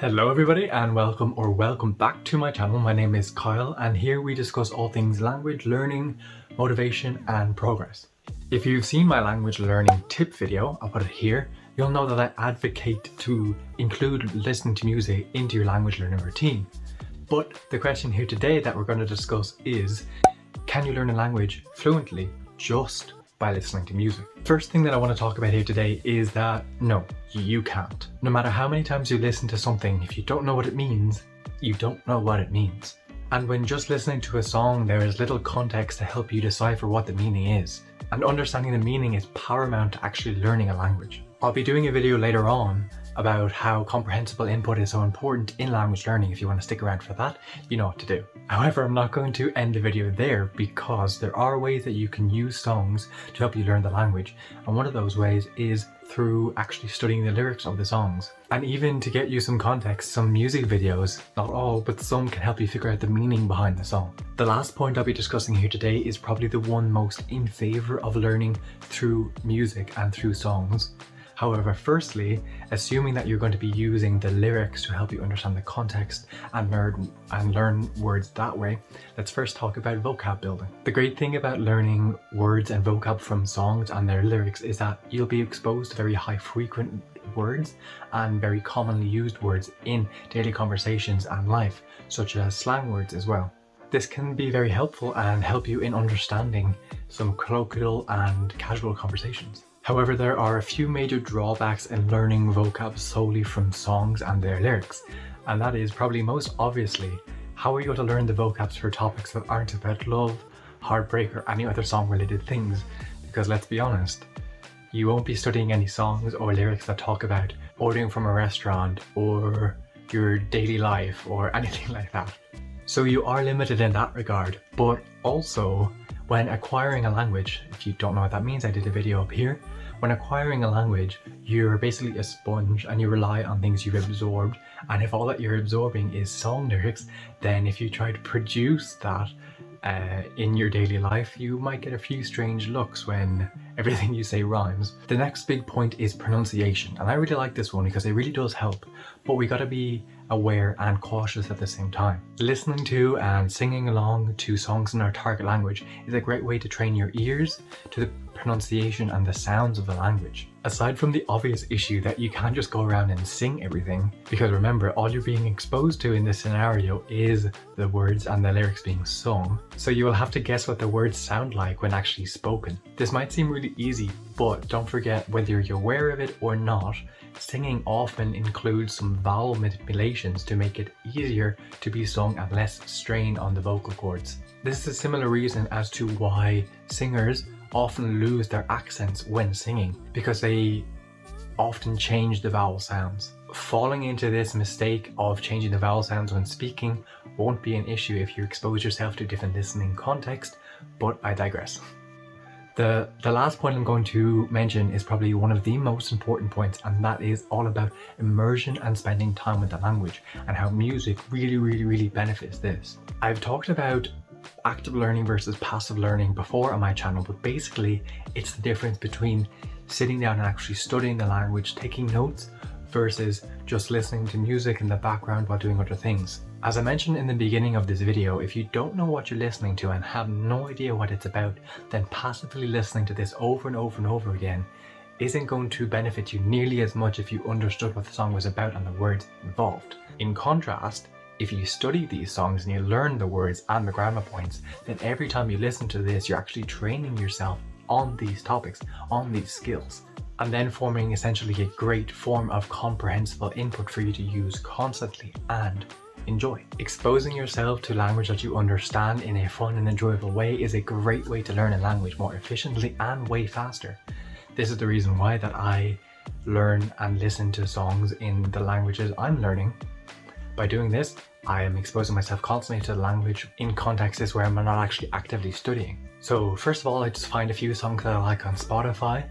Hello everybody and welcome back to my channel. My name is Kyle and here we discuss all things language learning, motivation and progress. If you've seen my language learning tip video, I'll put it here, you'll know that I advocate to include listening to music into your language learning routine. But the question here today that we're going to discuss is, can you learn a language fluently just by listening to music? First thing that I want to talk about here today is that no, you can't. No matter how many times you listen to something, if you don't know what it means, you don't know what it means. And when just listening to a song, there is little context to help you decipher what the meaning is. And understanding the meaning is paramount to actually learning a language. I'll be doing a video later on about how comprehensible input is so important in language learning. If you want to stick around for that, you know what to do. However, I'm not going to end the video there because there are ways that you can use songs to help you learn the language. And one of those ways is through actually studying the lyrics of the songs. And even to get you some context, some music videos, not all, but some can help you figure out the meaning behind the song. The last point I'll be discussing here today is probably the one most in favor of learning through music and through songs. However, firstly, assuming that you're going to be using the lyrics to help you understand the context and learn words that way, let's first talk about vocab building. The great thing about learning words and vocab from songs and their lyrics is that you'll be exposed to very high frequent words and very commonly used words in daily conversations and life, such as slang words as well. This can be very helpful and help you in understanding some colloquial and casual conversations. However, there are a few major drawbacks in learning vocab solely from songs and their lyrics, and that is probably most obviously, how are you going to learn the vocabs for topics that aren't about love, heartbreak or any other song related things? Because let's be honest, you won't be studying any songs or lyrics that talk about ordering from a restaurant or your daily life or anything like that. So you are limited in that regard, but also when acquiring a language, if you don't know what that means, I did a video up here. When acquiring a language, you're basically a sponge and you rely on things you've absorbed. And if all that you're absorbing is song lyrics, then if you try to produce that in your daily life, you might get a few strange looks when everything you say rhymes. The next big point is pronunciation. And I really like this one because it really does help, but we gotta be aware and cautious at the same time. Listening to and singing along to songs in our target language is a great way to train your ears to the pronunciation and the sounds of the language. Aside from the obvious issue that you can't just go around and sing everything, because remember, all you're being exposed to in this scenario is the words and the lyrics being sung, so you will have to guess what the words sound like when actually spoken. This might seem really easy, but don't forget, whether you're aware of it or not, singing often includes some vowel manipulations to make it easier to be sung and less strain on the vocal cords. This is a similar reason as to why singers often lose their accents when singing, because they often change the vowel sounds. Falling into this mistake of changing the vowel sounds when speaking won't be an issue if you expose yourself to different listening context, but I digress. The last point I'm going to mention is probably one of the most important points, and that is all about immersion and spending time with the language and how music really benefits this. I've talked about active learning versus passive learning before on my channel, but basically it's the difference between sitting down and actually studying the language, taking notes, versus just listening to music in the background while doing other things. As I mentioned in the beginning of this video, if you don't know what you're listening to and have no idea what it's about, then passively listening to this over and over again isn't going to benefit you nearly as much if you understood what the song was about and the words involved. In contrast, if you study these songs and you learn the words and the grammar points, then every time you listen to this, you're actually training yourself on these topics, on these skills, and then forming essentially a great form of comprehensible input for you to use constantly and enjoy. Exposing yourself to language that you understand in a fun and enjoyable way is a great way to learn a language more efficiently and way faster. This is the reason why that I learn and listen to songs in the languages I'm learning. By doing this, I am exposing myself constantly to the language in contexts where I'm not actually actively studying. So first of all, I just find a few songs that I like on Spotify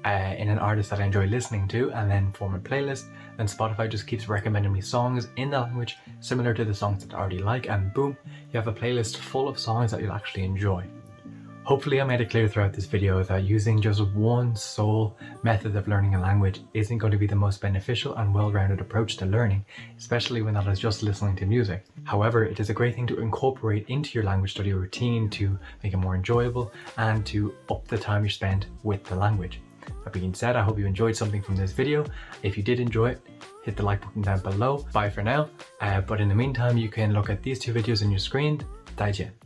in an artist that I enjoy listening to, and then form a playlist. Then Spotify just keeps recommending me songs in the language similar to the songs that I already like, and boom, you have a playlist full of songs that you'll actually enjoy. Hopefully I made it clear throughout this video that using just one sole method of learning a language isn't going to be the most beneficial and well-rounded approach to learning, especially when that is just listening to music. However, it is a great thing to incorporate into your language study routine to make it more enjoyable and to up the time you spend with the language. That being said, I hope you enjoyed something from this video. If you did enjoy it, hit the like button down below. Bye for now. But in the meantime, you can look at these two videos on your screen. 再见.